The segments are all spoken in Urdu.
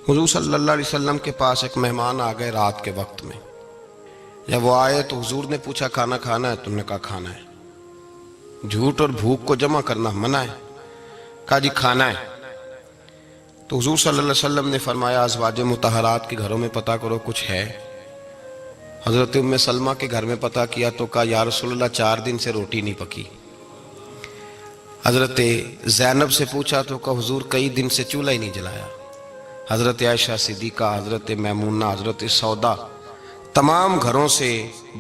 حضور صلی اللہ علیہ وسلم کے پاس ایک مہمان آ گئے رات کے وقت میں. جب وہ آئے تو حضور نے پوچھا کھانا کھانا ہے؟ تم نے کہا کھانا ہے. جھوٹ اور بھوک کو جمع کرنا منع ہے. کہا جی کھانا ہے. تو حضور صلی اللہ علیہ وسلم نے فرمایا ازواج مطہرات کے گھروں میں پتہ کرو کچھ ہے. حضرت ام سلمہ کے گھر میں پتہ کیا تو کہا یا رسول اللہ 4 دن سے روٹی نہیں پکی. حضرت زینب سے پوچھا تو کہا حضور کئی دن سے چولہا ہی نہیں جلایا. حضرت عائشہ صدیقہ، حضرت میمونہ، حضرت سودا، تمام گھروں سے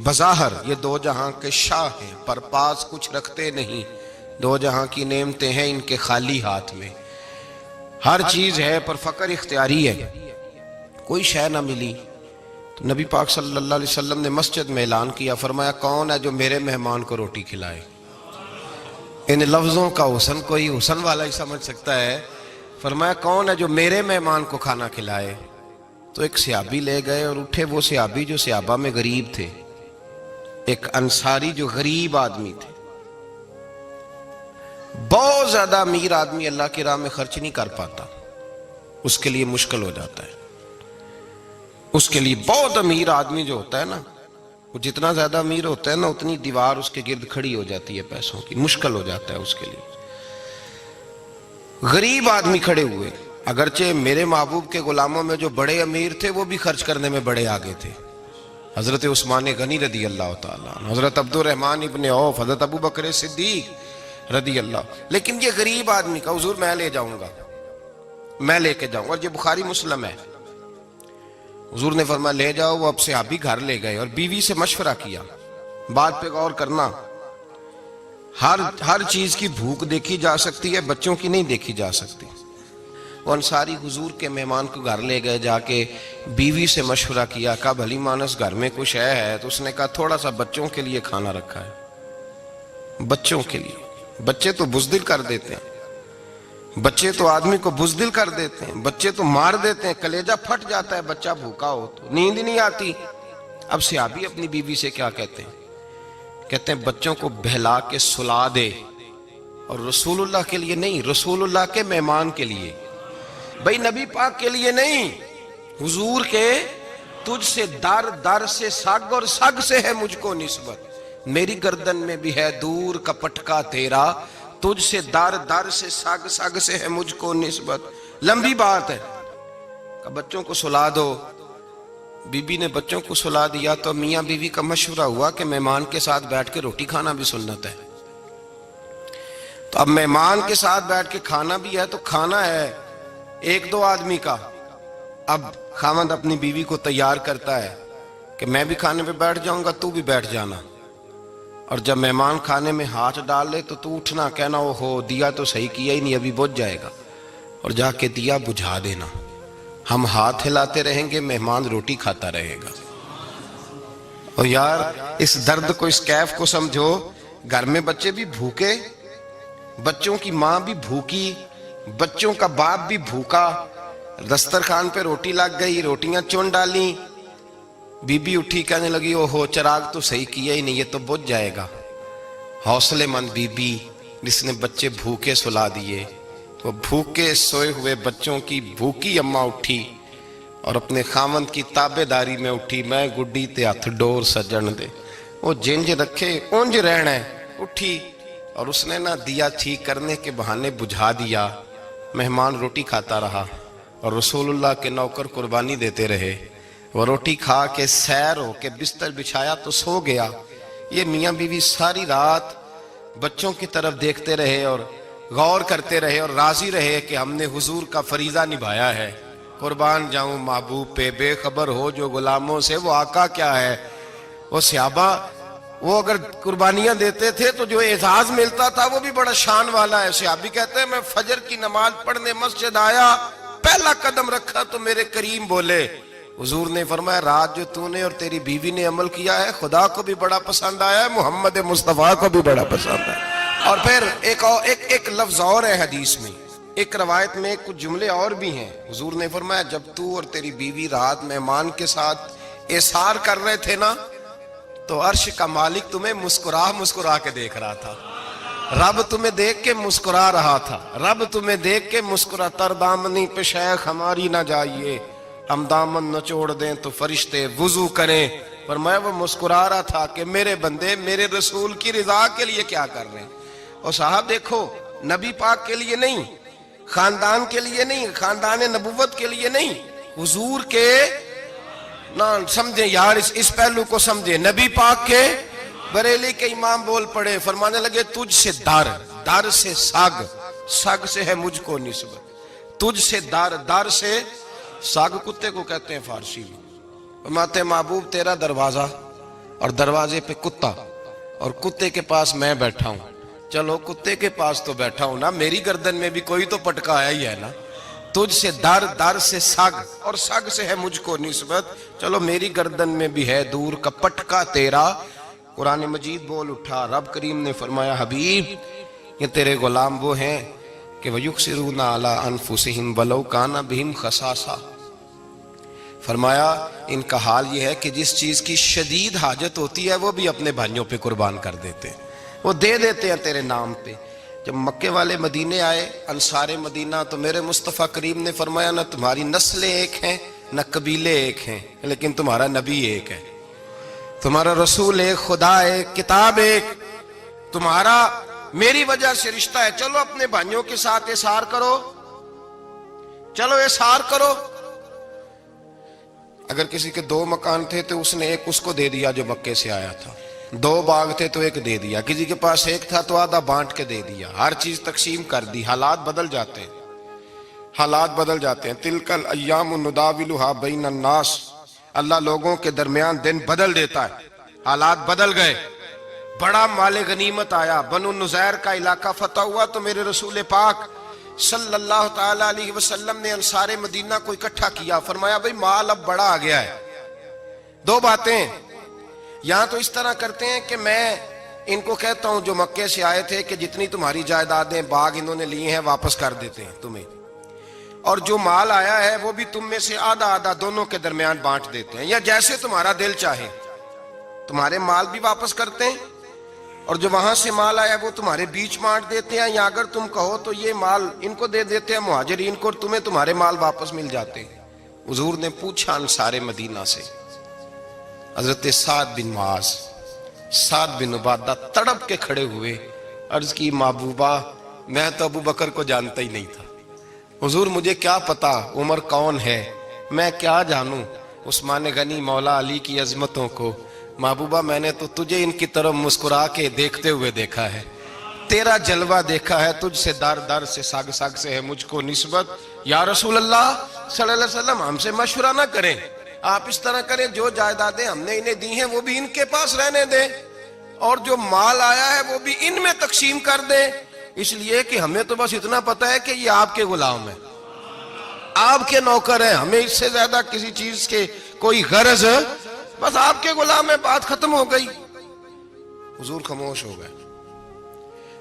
بظاہر یہ 2 جہاں کے شاہ ہیں پر پاس کچھ رکھتے نہیں. 2 جہاں کی نعمتیں ہیں ان کے خالی ہاتھ میں. ہر چیز ہے پر فقر اختیاری ہے. کوئی شے نہ ملی تو نبی پاک صلی اللہ علیہ وسلم نے مسجد میں اعلان کیا، فرمایا کون ہے جو میرے مہمان کو روٹی کھلائے؟ ان لفظوں کا حسن کوئی حسن والا ہی سمجھ سکتا ہے. فرمایا کون ہے جو میرے مہمان کو کھانا کھلائے؟ تو ایک صحابی لے گئے اور اٹھے وہ صحابی جو صحابہ میں غریب تھے، ایک انصاری جو غریب آدمی تھے. بہت زیادہ امیر آدمی اللہ کی راہ میں خرچ نہیں کر پاتا، اس کے لیے مشکل ہو جاتا ہے. اس کے لیے بہت امیر آدمی جو ہوتا ہے نا، وہ جتنا زیادہ امیر ہوتا ہے نا اتنی دیوار اس کے گرد کھڑی ہو جاتی ہے پیسوں کی، مشکل ہو جاتا ہے اس کے لیے. غریب آدمی کھڑے ہوئے. اگرچہ میرے محبوب کے غلاموں میں جو بڑے امیر تھے وہ بھی خرچ کرنے میں بڑے آگے تھے. حضرت عثمان غنی رضی اللہ تعالیٰ عنہ، حضرت عبد الرحمن ابن عوف، حضرت ابو بکر صدیق رضی اللہ. لیکن یہ غریب آدمی کا حضور میں لے جاؤں گا، میں لے کے جاؤں گا. اور یہ بخاری مسلم ہے. حضور نے فرمایا لے جاؤ. وہ اب صحابی گھر لے گئے اور بیوی سے مشورہ کیا. بات پہ غور کرنا، ہر چیز کی بھوک دیکھی جا سکتی ہے، بچوں کی نہیں دیکھی جا سکتی. وہ انصاری حضور کے مہمان کو گھر لے گئے، جا کے بیوی سے مشورہ کیا. کہا بھلی مانس گھر میں کچھ ہے؟ تو اس نے کہا تھوڑا سا بچوں کے لیے کھانا رکھا ہے. بچوں کے لیے. بچے تو بزدل کر دیتے ہیں، بچے تو آدمی کو بزدل کر دیتے ہیں، بچے تو مار دیتے ہیں، کلیجہ پھٹ جاتا ہے بچہ بھوکا ہو تو، نیند ہی نہیں آتی. اب صحابی اپنی بیوی سے کیا کہتے ہیں؟ کہتے ہیں بچوں کو بہلا کے سلا دے. اور رسول اللہ کے لیے نہیں، رسول اللہ کے مہمان کے لیے. بھئی نبی پاک کے لیے نہیں، حضور کے. تجھ سے در در سے سگ اور سگ سے ہے مجھ کو نسبت. میری گردن میں بھی ہے دور کا پٹکا تیرا، تجھ سے در در سے سگ سگ سے ہے مجھ کو نسبت. لمبی بات ہے. کہ بچوں کو سلا دو. بی بی نے بچوں کو سلا دیا تو میاں بیوی کا مشورہ ہوا کہ مہمان کے ساتھ بیٹھ کے روٹی کھانا بھی سنت ہے. تو اب مہمان کے ساتھ بیٹھ کے کھانا بھی ہے تو کھانا ہے 1-2 آدمی کا. اب خاوند اپنی بیوی کو تیار کرتا ہے کہ میں بھی کھانے پہ بیٹھ جاؤں گا، تو بھی بیٹھ جانا. اور جب مہمان کھانے میں ہاتھ ڈال لے تو اٹھنا، کہنا او ہو دیا تو صحیح کیا ہی نہیں، ابھی بجھ جائے گا. اور جا کے دیا بجھا دینا. ہم ہاتھ ہلاتے رہیں گے، مہمان روٹی کھاتا رہے گا. اور یار اس درد کو، اس کیف کو سمجھو. گھر میں بچے بھی بھوکے، بچوں کی ماں بھی بھوکی، بچوں کا باپ بھی بھوکا. دسترخوان پہ روٹی لگ گئی، روٹیاں چن ڈالیں. بی بی اٹھی کہنے لگی او ہو چراغ تو صحیح کیا ہی نہیں، یہ تو بجھ جائے گا. حوصلے مند بی بی جس نے بچے بھوکے سلا دیے. وہ بھوکے سوئے ہوئے بچوں کی بھوکی اماں اٹھی اور اپنے خاوند کی تابع داری میں اٹھی. میں گڈی تے ہتھ ڈور سجن دے، وہ جنج رکھے اونج رہنا ہے. اٹھی اور اس نے نہ دیا ٹھیک کرنے کے بہانے بجھا دیا. مہمان روٹی کھاتا رہا اور رسول اللہ کے نوکر قربانی دیتے رہے. وہ روٹی کھا کے سیر ہو کے بستر بچھایا تو سو گیا. یہ میاں بیوی ساری رات بچوں کی طرف دیکھتے رہے اور غور کرتے رہے اور راضی رہے کہ ہم نے حضور کا فریضہ نبھایا ہے. قربان جاؤں محبوب پہ، بے خبر ہو جو غلاموں سے وہ آقا کیا ہے. وہ صحابہ وہ اگر قربانیاں دیتے تھے تو جو اعزاز ملتا تھا وہ بھی بڑا شان والا ہے. صحابی کہتے ہیں میں فجر کی نماز پڑھنے مسجد آیا، پہلا قدم رکھا تو میرے کریم بولے. حضور نے فرمایا رات جو تو نے اور تیری بیوی نے عمل کیا ہے خدا کو بھی بڑا پسند آیا ہے، محمد مصطفیٰ کو بھی بڑا پسند ہے. اور پھر ایک لفظ اور ہے حدیث میں، ایک روایت میں کچھ جملے اور بھی ہیں. حضور نے فرمایا جب تو اور تیری بیوی رات مہمان کے ساتھ ایثار کر رہے تھے نا تو عرش کا مالک تمہیں مسکرا مسکرا کے دیکھ رہا تھا. رب تمہیں دیکھ کے مسکرا رہا تھا، رب تمہیں دیکھ کے مسکرا، تر دامنی پہ شیخ ہماری نہ جائیے، ہم دامن نچوڑ دیں تو فرشتے وضو کریں۔ پر میں وہ مسکرا رہا تھا کہ میرے بندے میرے رسول کی رضا کے لیے کیا کر رہے ہیں۔ اور صاحب دیکھو، نبی پاک کے لیے نہیں، خاندان کے لیے نہیں، خاندان نبوت کے لیے نہیں، حضور کے نہ سمجھیں یار، اس پہلو کو سمجھیں، نبی پاک کے بریلی کے امام بول پڑے، فرمانے لگے تجھ سے در، در سے سگ، سگ سے ہے مجھ کو نسبت، تجھ سے در، در سے سگ کتے کو کہتے ہیں فارسی میں۔ فرماتے محبوب تیرا دروازہ اور دروازے پہ کتا اور کتے کے پاس میں بیٹھا ہوں، چلو کتے کے پاس تو بیٹھا ہوں نا، میری گردن میں بھی کوئی تو پٹکا آیا ہی ہے نا، تجھ سے در، در سے سگ اور سگ سے ہے مجھ کو نسبت، چلو میری گردن میں بھی ہے دور کا پٹکا تیرا۔ قرآن مجید بول اٹھا، رب کریم نے فرمایا حبیب یہ تیرے غلام وہ ہیں کہ وَيُقْصِرُونَ عَلَىٰ أَنفُسِهِمْ وَلَوْ كَانَ بِهِمْ خَصَاصَةٌ، فرمایا ان کا حال یہ ہے کہ جس چیز کی شدید حاجت ہوتی ہے وہ بھی اپنے بھائیوں پہ قربان کر دیتے ہیں، وہ دے دیتے ہیں تیرے نام پہ۔ جب مکے والے مدینے آئے، انصار مدینہ، تو میرے مصطفیٰ کریم نے فرمایا نہ تمہاری نسلیں ایک ہیں نہ قبیلے ایک ہیں، لیکن تمہارا نبی ایک ہے، تمہارا رسول ایک، خدا ایک، کتاب ایک، تمہارا میری وجہ سے رشتہ ہے، چلو اپنے بھائیوں کے ساتھ احسار کرو، چلو احسار کرو۔ اگر کسی کے 2 مکان تھے تو اس نے ایک اس کو دے دیا جو مکے سے آیا تھا، 2 باغ تھے تو ایک دے دیا، کسی کے پاس ایک تھا تو آدھا بانٹ کے دے دیا، ہر چیز تقسیم کر دی۔ حالات بدل جاتے ہیں، حالات بدل جاتے ہیں۔ تلک الایام نداولها بین الناس، اللہ لوگوں کے درمیان دن بدل دیتا ہے، حالات بدل گئے، بڑا مال غنیمت آیا، بنو نزیر کا علاقہ فتح ہوا تو میرے رسول پاک صلی اللہ تعالی علیہ وسلم نے انصار مدینہ کو اکٹھا کیا، فرمایا بھئی مال اب بڑا آ گیا ہے، 2 باتیں، یہاں تو اس طرح کرتے ہیں کہ میں ان کو کہتا ہوں جو مکے سے آئے تھے کہ جتنی تمہاری جائیدادیں باغ انہوں نے لیے ہیں واپس کر دیتے ہیں تمہیں، اور جو مال آیا ہے وہ بھی تم میں سے آدھا آدھا دونوں کے درمیان بانٹ دیتے ہیں، یا جیسے تمہارا دل چاہے، تمہارے مال بھی واپس کرتے ہیں اور جو وہاں سے مال آیا وہ تمہارے بیچ بانٹ دیتے ہیں، یا اگر تم کہو تو یہ مال ان کو دے دیتے ہیں مہاجرین کو، اور تمہیں تمہارے مال واپس مل جاتے ہیں۔ حضور نے پوچھا انصار مدینہ سے، حضرت سعد بن معاذ، سعد بن عبادہ تڑپ کے کھڑے ہوئے، عرض کی محبوبہ میں تو ابو بکر کو جانتا ہی نہیں تھا، حضور مجھے کیا پتا عمر کون ہے، میں کیا جانوں عثمان غنی مولا علی کی عظمتوں کو، محبوبہ میں نے تو تجھے ان کی طرف مسکرا کے دیکھتے ہوئے دیکھا ہے، تیرا جلوہ دیکھا ہے، تجھ سے در در سے سگ سگ سے ہے مجھ کو نسبت۔ یا رسول اللہ صلی اللہ علیہ وسلم ہم سے مشورہ نہ کریں، آپ اس طرح کریں جو جائیدادیں ہم نے انہیں دی ہیں وہ بھی ان کے پاس رہنے دیں، اور جو مال آیا ہے وہ بھی ان میں تقسیم کر دیں، اس لیے کہ ہمیں تو بس اتنا پتا ہے کہ یہ آپ کے غلام ہیں، آپ کے نوکر ہیں، ہمیں اس سے زیادہ کسی چیز کے کوئی غرض، بس آپ کے غلام ہے، بات ختم ہو گئی۔ حضور خاموش ہو گئے۔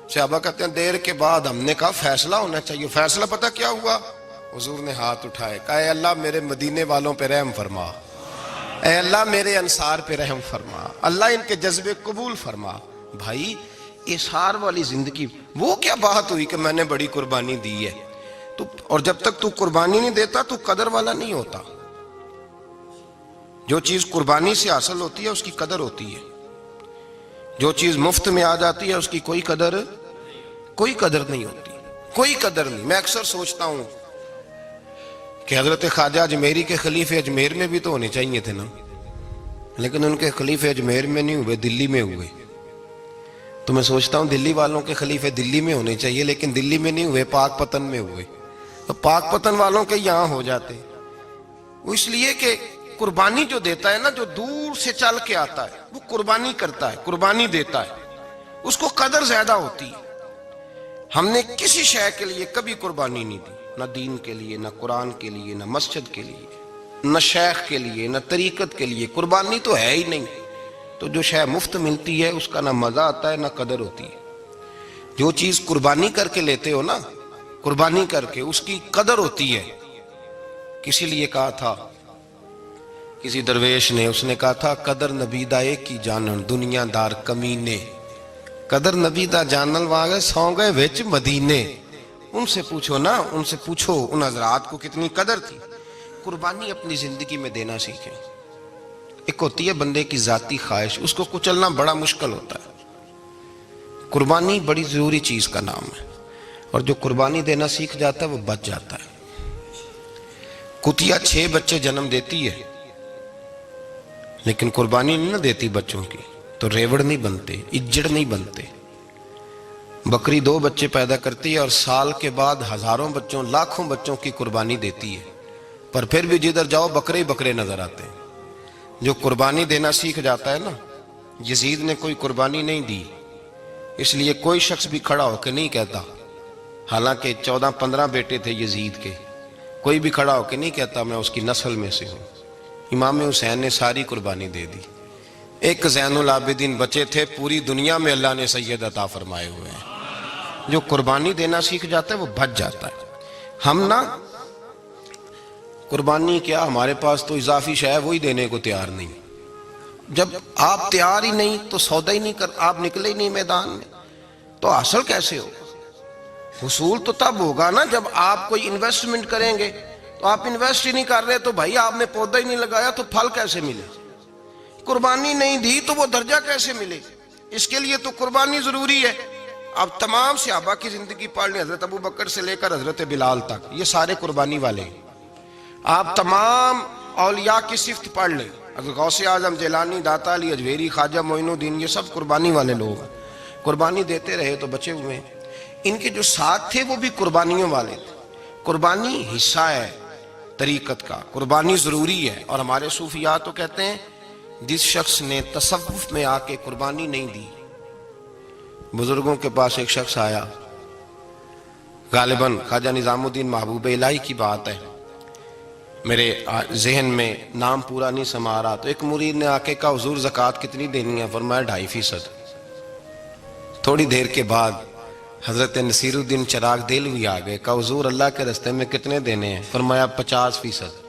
صحابہ کہتے ہیں دیر کے بعد ہم نے کہا فیصلہ ہونا چاہیے، فیصلہ پتہ کیا ہوا؟ حضور نے ہاتھ اٹھائے، کہا اے اللہ میرے مدینے والوں پہ رحم فرما، اے اللہ میرے انصار پہ رحم فرما، اللہ ان کے جذبے قبول فرما۔ بھائی احسار والی زندگی وہ کیا بات ہوئی کہ میں نے بڑی قربانی دی ہے، اور جب تک تو قربانی نہیں دیتا تو قدر والا نہیں ہوتا۔ جو چیز قربانی سے حاصل ہوتی ہے اس کی قدر ہوتی ہے، جو چیز مفت میں آ جاتی ہے اس کی کوئی قدر نہیں ہوتی، کوئی قدر نہیں۔ میں اکثر سوچتا ہوں کہ حضرت خواجہ اجمیری کے خلیفے اجمیر میں بھی تو ہونے چاہیے تھے نا، لیکن ان کے خلیفے اجمیر میں نہیں ہوئے، دلی میں ہوئے۔ تو میں سوچتا ہوں دلی والوں کے خلیفے دلی میں ہونے چاہیے، لیکن دلی میں نہیں ہوئے، پاک پتن میں ہوئے، تو پاک پتن والوں کے یہاں ہو جاتے۔ وہ اس لیے کہ قربانی جو دیتا ہے نا، جو دور سے چل کے آتا ہے وہ قربانی کرتا ہے، قربانی دیتا ہے، اس کو قدر زیادہ ہوتی ہے۔ ہم نے کسی شے کے لیے کبھی قربانی نہیں دی، نہ دین کے لیے، نہ قرآن کے لیے، نہ مسجد کے لیے، نہ شیخ کے لیے، نہ طریقت کے لیے، قربانی تو ہے ہی نہیں۔ تو جو شے مفت ملتی ہے اس کا نہ مزہ آتا ہے نہ قدر ہوتی ہے۔ جو چیز قربانی کر کے لیتے ہو نا، قربانی کر کے، اس کی قدر ہوتی ہے۔ کسی لیے کہا تھا کسی درویش نے، اس نے کہا تھا قدر نبیدہ ایک کی جانن دنیا دار کمینے، قدر نبی دا جانل واگے سو گئے وچ مدینے. ان سے پوچھو نا، ان سے پوچھو ان حضرات کو کتنی قدر تھی. قربانی اپنی زندگی میں دینا سیکھیں. ایک ہوتی ہے بندے کی ذاتی خواہش، اس کو کچلنا بڑا مشکل ہوتا ہے. قربانی بڑی ضروری چیز کا نام ہے، اور جو قربانی دینا سیکھ جاتا ہے وہ بچ جاتا ہے. کتیا 6 بچے جنم دیتی ہے لیکن قربانی نہیں نہ دیتی بچوں کی، تو ریوڑ نہیں بنتے، اجڑ نہیں بنتے. بکری 2 بچے پیدا کرتی ہے اور سال کے بعد ہزاروں بچوں، لاکھوں بچوں کی قربانی دیتی ہے، پر پھر بھی جدھر جاؤ بکرے ہی بکرے نظر آتے ہیں. جو قربانی دینا سیکھ جاتا ہے نا، یزید نے کوئی قربانی نہیں دی، اس لیے کوئی شخص بھی کھڑا ہو کے نہیں کہتا، حالانکہ 14-15 بیٹے تھے یزید کے، کوئی بھی کھڑا ہو کے نہیں کہتا میں اس کی نسل میں سے ہوں. امام حسین نے ساری قربانی دے دی. ایک زین العابدین بچے تھے، پوری دنیا میں اللہ نے سید عطا فرمائے ہوئے ہیں. جو قربانی دینا سیکھ جاتا ہے وہ بچ جاتا ہے. ہم نا قربانی کیا، ہمارے پاس تو اضافی شے ہے وہی دینے کو تیار نہیں. جب آپ تیار ہی نہیں تو سودا ہی نہیں کر، آپ نکلے ہی نہیں میدان میں، تو حاصل کیسے ہو؟ حصول تو تب ہوگا نا جب آپ کوئی انویسٹمنٹ کریں گے. تو آپ انویسٹ ہی نہیں کر رہے تو بھائی آپ نے پودا ہی نہیں لگایا تو پھل کیسے ملے؟ قربانی نہیں دی تو وہ درجہ کیسے ملے؟ اس کے لیے تو قربانی ضروری ہے. اب تمام صحابہ کی زندگی پڑھ لیں، حضرت ابو بکر سے لے کر حضرت بلال تک، یہ سارے قربانی والے ہیں. آپ تمام اولیاء کی صفت پڑھ لیں، غوث اعظم، جیلانی، داتا علی اجویری، خواجہ معین الدین، یہ سب قربانی والے لوگ ہیں. قربانی دیتے رہے تو بچے ہوئے ہیں. ان کے جو ساتھ تھے وہ بھی قربانیوں والے تھے. قربانی حصہ ہے طریقت کا، قربانی ضروری ہے. اور ہمارے صوفیاء تو کہتے ہیں جس شخص نے تصوف میں آ کے قربانی نہیں دی. بزرگوں کے پاس ایک شخص آیا، غالباً خواجہ نظام الدین محبوب الہی کی بات ہے، میرے ذہن میں نام پورا نہیں سما رہا. تو ایک مرید نے آ کے کہا حضور زکوٰۃ کتنی دینی ہے؟ فرمایا 2.5%. تھوڑی دیر کے بعد حضرت نصیر الدین چراغ دہلوی آ گئے، کہا حضور اللہ کے راستے میں کتنے دینے ہیں؟ فرمایا 50%.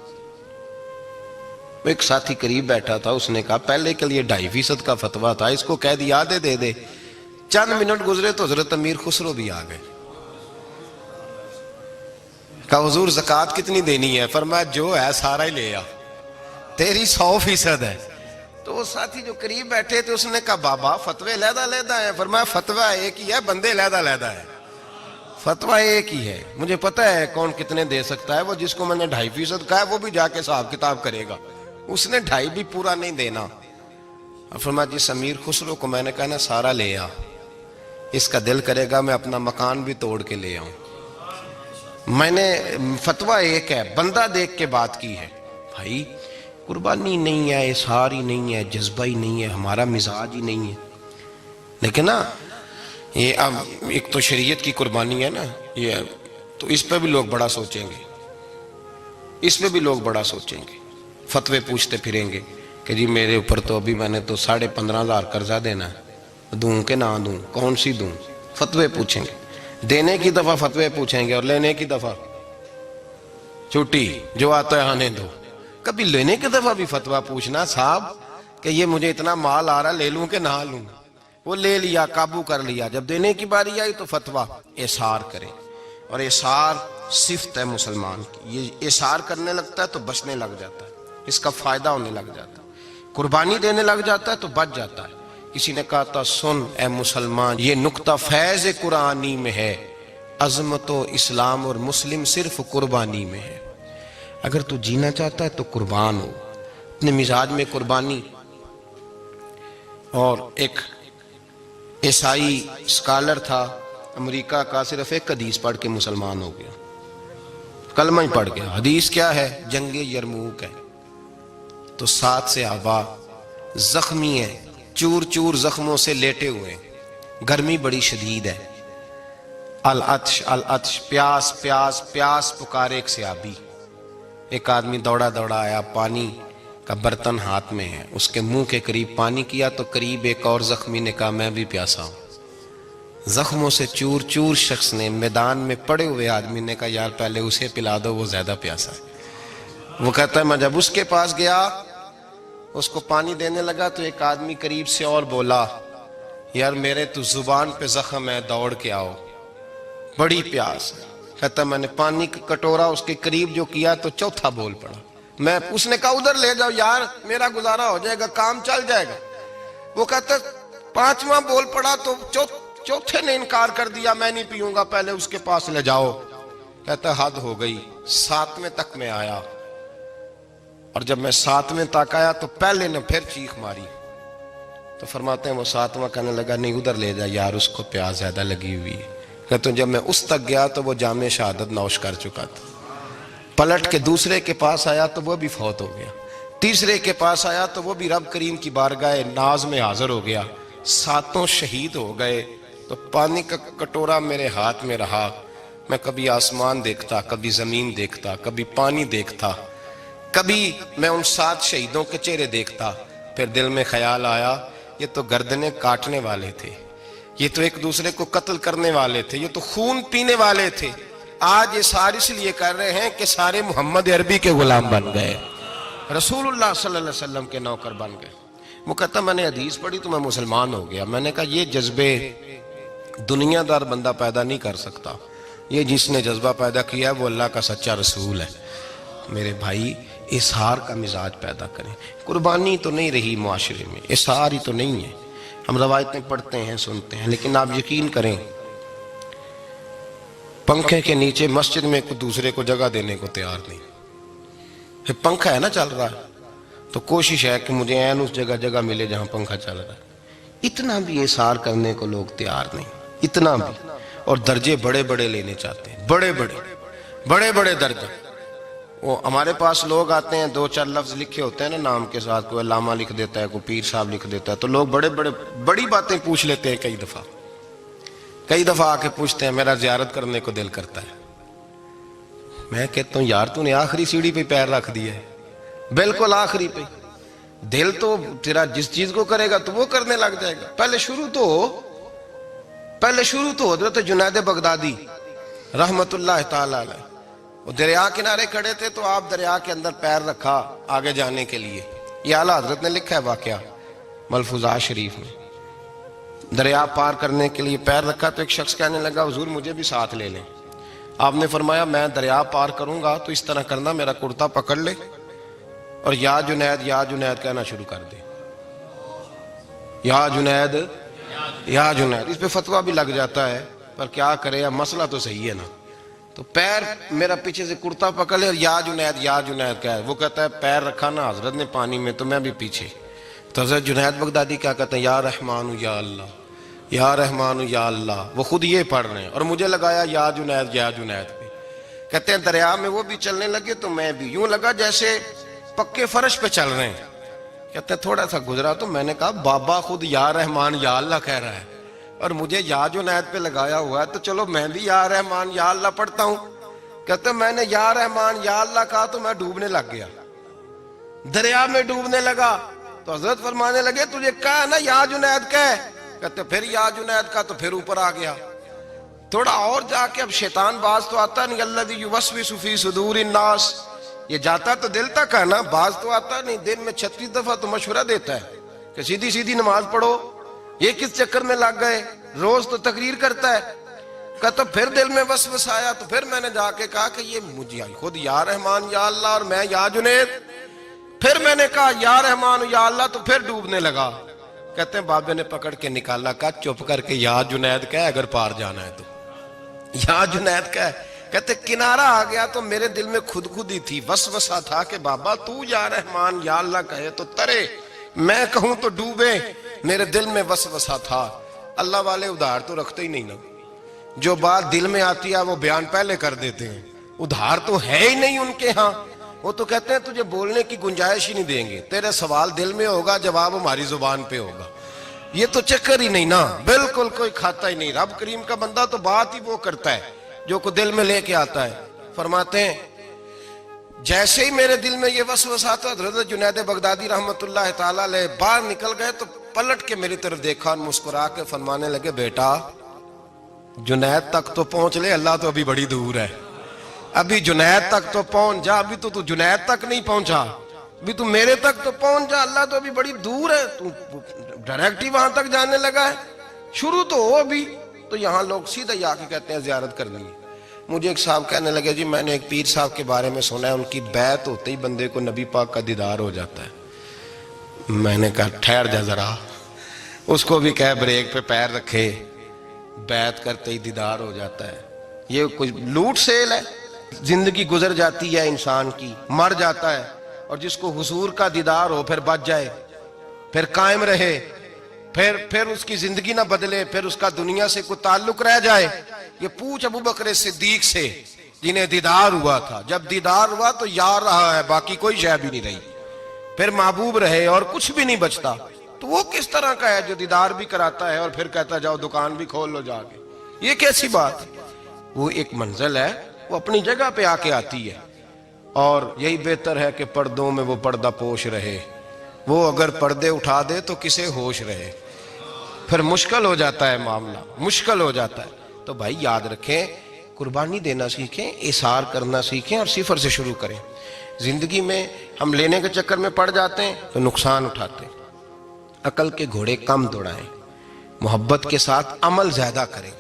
ایک ساتھی قریب بیٹھا تھا، اس نے کہا پہلے کے لیے 2.5% کا فتویٰ تھا، اس کو کہہ دیا دے دے. چند منٹ گزرے تو حضرت امیر خسرو بھی آ گئے، کہا حضور زکوٰۃ کتنی دینی ہے؟ فرمایا جو ہے سارا ہی لے آ، تیری 100% ہے. تو وہ ساتھی جو قریب بیٹھے تھے اس نے کہا بابا فتوے علیحدہ علیحدہ ہیں. فرمایا فتویٰ ایک ہی ہے، بندے علیحدہ علیحدہ ہے. فتویٰ ایک ہی ہے، مجھے پتہ ہے کون کتنے دے سکتا ہے. وہ جس کو میں نے 2.5% کہا ہے وہ بھی جا کے حساب کتاب کرے گا، اس نے 2.5 بھی پورا نہیں دینا. فرمایا جس امیر خسرو کو میں نے کہا نا سارا لے آ، اس کا دل کرے گا میں اپنا مکان بھی توڑ کے لے آؤں. میں نے فتویٰ ایک ہے، بندہ دیکھ کے بات کی ہے. بھائی قربانی نہیں ہے، اظہار ہی نہیں ہے، جذبہ ہی نہیں ہے، ہمارا مزاج ہی نہیں ہے. لیکن نا یہ اب ایک تو شریعت کی قربانی ہے نا، یہ تو اس پہ بھی لوگ بڑا سوچیں گے، اس پہ بھی لوگ بڑا سوچیں گے. فتوے پوچھتے پھریں گے کہ جی میرے اوپر تو ابھی میں نے تو 15,500 قرضہ دینا ہے، دوں کہ نہ دوں، کون سی دوں؟ فتوے پوچھیں گے. دینے کی دفعہ فتوے پوچھیں گے اور لینے کی دفعہ چھٹی، جو آتا ہے آنے دو. کبھی لینے کی دفعہ بھی فتویٰ پوچھنا صاحب کہ یہ مجھے اتنا مال آ رہا لے لوں کہ نہ لوں. وہ لے لیا، قابو کر لیا. جب دینے کی باری آئی تو فتویٰ احصار کرے. اور احصار صفت ہے مسلمان کی، یہ احصار کرنے لگتا ہے تو بچنے لگ جاتا ہے، اس کا فائدہ ہونے لگ جاتا ہے. قربانی دینے لگ جاتا ہے تو بچ جاتا ہے. کسی نے کہا تھا سن اے مسلمان، یہ نکتہ فیض قرآنی میں ہے، عظمت و اسلام اور مسلم صرف قربانی میں ہے. اگر تو جینا چاہتا ہے تو قربان ہو، اپنے مزاج میں قربانی. اور ایک عیسائی اسکالر تھا امریکہ کا، صرف ایک حدیث پڑھ کے مسلمان ہو گیا، کلمہ ہی پڑھ گیا. حدیث کیا ہے؟ جنگ یرموک ہے. تو 7 صحابہ زخمی ہیں، چور چور زخموں سے لیٹے ہوئے، گرمی بڑی شدید ہے. العطش العطش، پیاس پیاس پیاس پکارے ایک صحابی. ایک آدمی دوڑا دوڑا آیا، پانی کا برتن ہاتھ میں ہے، اس کے منہ کے قریب پانی کیا تو قریب ایک اور زخمی نے کہا میں بھی پیاسا ہوں. زخموں سے چور چور شخص نے، میدان میں پڑے ہوئے آدمی نے کہا یار پہلے اسے پلا دو، وہ زیادہ پیاسا ہے. وہ کہتا ہے میں جب اس کے پاس گیا، اس کو پانی دینے لگا تو ایک آدمی قریب سے اور بولا یار میرے تو زبان پہ زخم ہے، دوڑ کے آؤ، بڑی پیاس ہے۔ کہتا میں نے پانی کا کٹورا اس کے قریب جو کیا تو چوتھا بول پڑا۔ میں اس نے کہا ادھر لے جاؤ یار، میرا گزارا ہو جائے گا، کام چل جائے گا۔ وہ کہتا پانچواں بول پڑا تو چوتھے نے انکار کر دیا، میں نہیں پیوں گا، پہلے اس کے پاس لے جاؤ۔ کہتا حد ہو گئی۔ ساتویں تک میں آیا، اور جب میں ساتویں تک آیا تو پہلے نے پھر چیخ ماری۔ تو فرماتے ہیں وہ ساتواں کہنے لگا نہیں ادھر لے جا یار، اس کو پیاس زیادہ لگی ہوئی ہے۔ کہتے ہیں جب میں اس تک گیا تو وہ جام شہادت نوش کر چکا تھا۔ پلٹ کے دوسرے کے پاس آیا تو وہ بھی فوت ہو گیا۔ تیسرے کے پاس آیا تو وہ بھی رب کریم کی بارگاہ ناز میں حاضر ہو گیا۔ ساتوں شہید ہو گئے۔ تو پانی کا کٹورا میرے ہاتھ میں رہا۔ میں کبھی آسمان دیکھتا، کبھی زمین دیکھتا، کبھی پانی دیکھتا، کبھی میں ان 7 شہیدوں کے چہرے دیکھتا۔ پھر دل میں خیال آیا یہ تو گردنیں کاٹنے والے تھے، یہ تو ایک دوسرے کو قتل کرنے والے تھے، یہ تو خون پینے والے تھے۔ آج یہ سارے اس لیے کر رہے ہیں کہ سارے محمد عربی کے غلام بن گئے، رسول اللہ صلی اللہ علیہ وسلم کے نوکر بن گئے۔ وہ کہتا میں نے حدیث پڑھی تو میں مسلمان ہو گیا۔ میں نے کہا یہ جذبے دنیا دار بندہ پیدا نہیں کر سکتا، یہ جس نے جذبہ پیدا کیا ہے وہ اللہ کا سچا رسول ہے۔ میرے بھائی اظہار کا مزاج پیدا کریں۔ قربانی تو نہیں رہی معاشرے میں، اظہار ہی تو نہیں ہے۔ ہم روایتیں پڑھتے ہیں، سنتے ہیں، لیکن آپ یقین کریں پنکھے کے نیچے مسجد میں کوئی دوسرے کو جگہ دینے کو تیار نہیں۔ پھر پنکھا ہے نا چل رہا ہے تو کوشش ہے کہ مجھے عین اس جگہ ملے جہاں پنکھا چل رہا ہے۔ اتنا بھی اظہار کرنے کو لوگ تیار نہیں، اتنا بھی۔ اور درجے بڑے بڑے لینے چاہتے ہیں، بڑے بڑے درجے۔ وہ ہمارے پاس لوگ آتے ہیں، 2-4 لفظ لکھے ہوتے ہیں نا نام کے ساتھ، کوئی علامہ لکھ دیتا ہے، کوئی پیر صاحب لکھ دیتا ہے، تو لوگ بڑی باتیں پوچھ لیتے ہیں۔ کئی دفعہ آ کے پوچھتے ہیں میرا زیارت کرنے کو دل کرتا ہے۔ میں کہتا ہوں یار تو نے آخری سیڑھی پہ پیر رکھ دیا ہے، بالکل آخری پہ۔ دل تو تیرا جس چیز کو کرے گا تو وہ کرنے لگ جائے گا۔ پہلے شروع تو حضرت جنید بغدادی رحمت اللہ تعالی علیہ، وہ دریا کنارے کھڑے تھے تو آپ دریا کے اندر پیر رکھا آگے جانے کے لیے۔ یہ اعلیٰ حضرت نے لکھا ہے واقعہ ملفوظات شریف میں۔ دریا پار کرنے کے لیے پیر رکھا تو ایک شخص کہنے لگا حضور مجھے بھی ساتھ لے لیں۔ آپ نے فرمایا میں دریا پار کروں گا تو اس طرح کرنا، میرا کرتا پکڑ لے اور یا جنید یا جنید کہنا شروع کر دے۔ یا جنید یا جنید، اس پہ فتویٰ بھی لگ جاتا ہے، پر کیا کرے، اب مسئلہ تو صحیح ہے نا۔ تو پیر میرا پیچھے سے کرتا پکڑ لے اور یا جنید کہہ، وہ کہتا ہے پیر رکھا نا حضرت نے پانی میں تو میں بھی پیچھے۔ تو حضرت جنید بغدادی کیا کہتے ہیں یا رحمان یا اللہ، یا رحمان یا اللہ، وہ خود یہ پڑھ رہے ہیں اور مجھے لگایا یا جنید پہ۔ کہتے ہیں دریا میں وہ بھی چلنے لگے تو میں بھی، یوں لگا جیسے پکے فرش پہ چل رہے ہیں۔ کہتے ہیں تھوڑا سا گزرا تو میں نے کہا بابا خود یا رحمان یا اللہ کہہ رہا ہے اور مجھے یا جنید پہ لگایا ہوا ہے، تو چلو میں بھی یا رحمان یا اللہ پڑھتا ہوں۔ کہتے ہیں میں نے یا رحمان یا اللہ کہا تو میں ڈوبنے لگ گیا، دریا میں ڈوبنے لگا۔ تو حضرت فرمانے لگے تجھے کہا نا یا جنید کہہ، کہتے پھر یا جنید کا تو پھر اوپر آ گیا۔ تھوڑا اور جا کے اب شیطان باز تو آتا نہیں، الذی یوسوس فی صدور الناس، یہ جاتا تو دل تک ہے نا، باز تو آتا نہیں۔ دن میں 36 دفعہ تو مشورہ دیتا ہے کہ سیدھی نماز پڑھو، یہ کس چکر میں لگ گئے، روز تو تقریر کرتا ہے۔ کہتا پھر دل میں وسوسہ آیا تو پھر میں نے جا کے کہا کہ یہ مجھے خود یا رحمان یا اللہ اور میں یا جنید۔ پھر میں نے کہا یا رحمان یا اللہ تو پھر ڈوبنے لگا۔ کہتے ہیں بابے نے پکڑ کے نکالا، کہا چپ کر کے یا جنید کہہ اگر پار جانا ہے تو، یا جنید کہہ۔ کہتے کنارہ آ گیا تو میرے دل میں خود ہی تھی، وسوسہ تھا کہ بابا تو یا رحمان یا اللہ کہے تو ترے، میں کہوں تو ڈوبے۔ میرے دل میں وسوسہ تھا۔ اللہ والے ادھار تو رکھتے ہی نہیں نا، جو بات دل میں آتی ہے وہ بیان پہلے کر دیتے ہیں، ادھار تو ہے ہی نہیں ان کے ہاں۔ وہ تو کہتے ہیں تجھے بولنے کی گنجائش ہی نہیں دیں گے، تیرے سوال دل میں ہوگا جواب ہماری زبان پہ ہوگا۔ یہ تو چکر ہی نہیں نا، بالکل کوئی کھاتا ہی نہیں۔ رب کریم کا بندہ تو بات ہی وہ کرتا ہے جو کو دل میں لے کے آتا ہے۔ فرماتے ہیں جیسے ہی میرے دل میں یہ وسوسہ تھا، حضرت جنید بغدادی رحمت اللہ تعالی علیہ باہر نکل گئے تو پلٹ کے میری طرف دیکھا اور مسکرا کے فرمانے لگے بیٹا جنید تک تو پہنچ لے، اللہ تو ابھی بڑی دور ہے، ابھی جنید تک تو پہنچ جا، ابھی تو جنید تک نہیں پہنچا، ابھی تو میرے تک تو پہنچ جا، اللہ تو ابھی بڑی دور ہے، تو ڈائریکٹ ہی وہاں تک جانے لگا ہے۔ شروع تو ہو ابھی، تو یہاں لوگ سیدھا ہی آ کے کہتے ہیں زیارت کرنی ہے۔ مجھے ایک صاحب کہنے لگے جی میں نے ایک پیر صاحب کے بارے میں سنا ہے ان کی بیعت ہوتے ہی بندے کو نبی پاک کا دیدار ہو جاتا ہے۔ میں نے کہا ٹھہر جا ذرا، اس کو بھی کہہ بریک پہ پیر رکھے، بیعت کرتے ہی دیدار ہو جاتا ہے؟ یہ کچھ لوٹ سیل ہے؟ زندگی گزر جاتی ہے انسان کی، مر جاتا ہے، اور جس کو حضور کا دیدار ہو پھر بچ جائے، پھر قائم رہے، پھر اس کی زندگی نہ بدلے، پھر اس کا دنیا سے کوئی تعلق رہ جائے۔ یہ پوچھ ابو بکر صدیق سے جنہیں دیدار ہوا تھا، جب دیدار ہوا تو یار رہا ہے، باقی کوئی شے بھی نہیں رہی، پھر محبوب رہے اور کچھ بھی نہیں بچتا۔ تو وہ کس طرح کا ہے جو دیدار بھی کراتا ہے اور پھر کہتا جاؤ دکان بھی کھول لو جا کے؟ یہ کیسی بات؟ وہ ایک منزل ہے، وہ اپنی جگہ پہ آ کے آتی ہے، اور یہی بہتر ہے کہ پردوں میں وہ پردہ پوش رہے۔ وہ اگر پردے اٹھا دے تو کسے ہوش رہے؟ پھر مشکل ہو جاتا ہے معاملہ، مشکل ہو جاتا ہے۔ تو بھائی یاد رکھیں، قربانی دینا سیکھیں، اثار کرنا سیکھیں، اور صفر سے شروع کریں۔ زندگی میں ہم لینے کے چکر میں پڑ جاتے ہیں تو نقصان اٹھاتے ہیں۔ عقل کے گھوڑے کم دوڑائیں، محبت کے ساتھ عمل زیادہ کریں،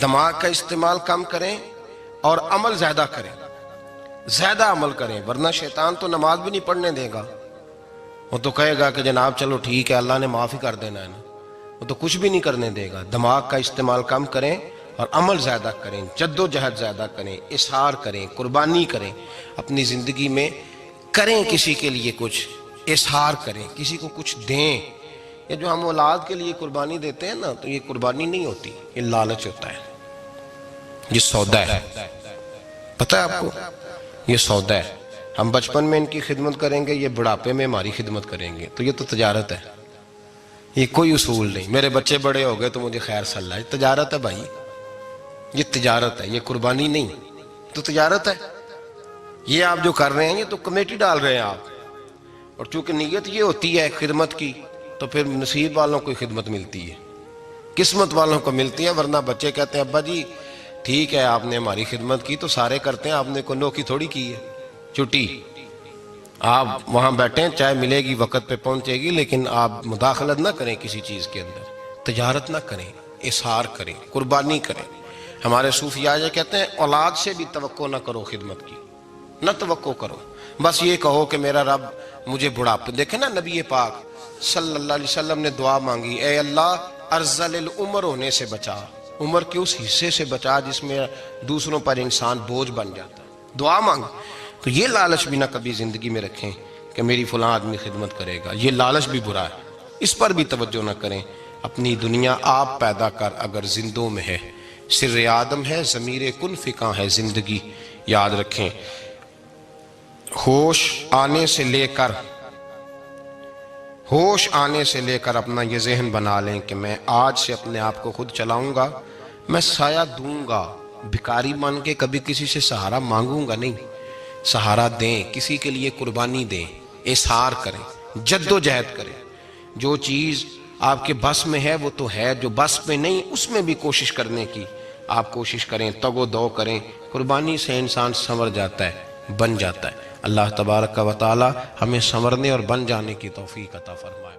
دماغ کا استعمال کم کریں اور عمل زیادہ کریں، زیادہ عمل کریں، ورنہ شیطان تو نماز بھی نہیں پڑھنے دے گا۔ وہ تو کہے گا کہ جناب چلو ٹھیک ہے اللہ نے معافی کر دینا ہے نا، وہ تو کچھ بھی نہیں کرنے دے گا۔ دماغ کا استعمال کم کریں اور عمل زیادہ کریں، جد و جہد زیادہ کریں، اظہار کریں، قربانی کریں، اپنی زندگی میں کریں، کسی کے لیے کچھ اظہار کریں، کسی کو کچھ دیں۔ یہ جو ہم اولاد کے لیے قربانی دیتے ہیں نا، تو یہ قربانی نہیں ہوتی، یہ لالچ ہوتا ہے، یہ سودا ہے۔ پتہ ہے آپ کو یہ سودا ہے؟ ہم بچپن میں ان کی خدمت کریں گے، یہ بڑھاپے میں ہماری خدمت کریں گے، تو یہ تو تجارت ہے، یہ کوئی اصول نہیں۔ میرے بچے بڑے ہو گئے تو مجھے خیر صلی اللہ، یہ تجارت ہے بھائی، یہ تجارت ہے، یہ قربانی نہیں، تو تجارت ہے۔ یہ آپ جو کر رہے ہیں یہ تو کمیٹی ڈال رہے ہیں آپ، اور چونکہ نیت یہ ہوتی ہے خدمت کی، تو پھر نصیب والوں کو خدمت ملتی ہے، قسمت والوں کو ملتی ہے۔ ورنہ بچے کہتے ہیں ابا جی ٹھیک ہے آپ نے ہماری خدمت کی تو سارے کرتے ہیں، آپ نے کوئی نوکی تھوڑی کی ہے، چھٹی آپ وہاں بیٹھیں، چائے ملے گی وقت پہ پہنچے گی، لیکن آپ مداخلت نہ کریں کسی چیز کے اندر، تجارت نہ کریں، اظہار کریں، قربانی کریں۔ ہمارے صوفیاء یہ کہتے ہیں اولاد سے بھی توقع نہ کرو خدمت کی، نہ توقع کرو، بس یہ کہو کہ میرا رب مجھے بڑھاپے۔ دیکھیں نا نبی پاک صلی اللہ علیہ وسلم نے دعا مانگی، اے اللہ ارذل العمر ہونے سے بچا، عمر کے اس حصے سے بچا جس میں دوسروں پر انسان بوجھ بن جاتا ہے، دعا مانگ۔ تو یہ لالچ بھی نہ کبھی زندگی میں رکھیں کہ میری فلاں آدمی خدمت کرے گا، یہ لالچ بھی برا ہے، اس پر بھی توجہ نہ کریں۔ اپنی دنیا آپ پیدا کر اگر زندوں میں ہے، سر آدم ہے، ضمیر کن فکاں ہے زندگی، یاد رکھیں۔ ہوش آنے سے لے کر اپنا یہ ذہن بنا لیں کہ میں آج سے اپنے آپ کو خود چلاؤں گا، میں سایہ دوں گا، بھکاری مان کے کبھی کسی سے سہارا مانگوں گا نہیں، سہارا دیں، کسی کے لیے قربانی دیں، اظہار کریں، جد و جہد کریں۔ جو چیز آپ کے بس میں ہے وہ تو ہے، جو بس میں نہیں اس میں بھی کوشش کرنے کی آپ کوشش کریں، تگ و دو کریں۔ قربانی سے انسان سنور جاتا ہے، بن جاتا ہے۔ اللہ تبارک و تعالی ہمیں سنورنے اور بن جانے کی توفیق عطا فرمائے۔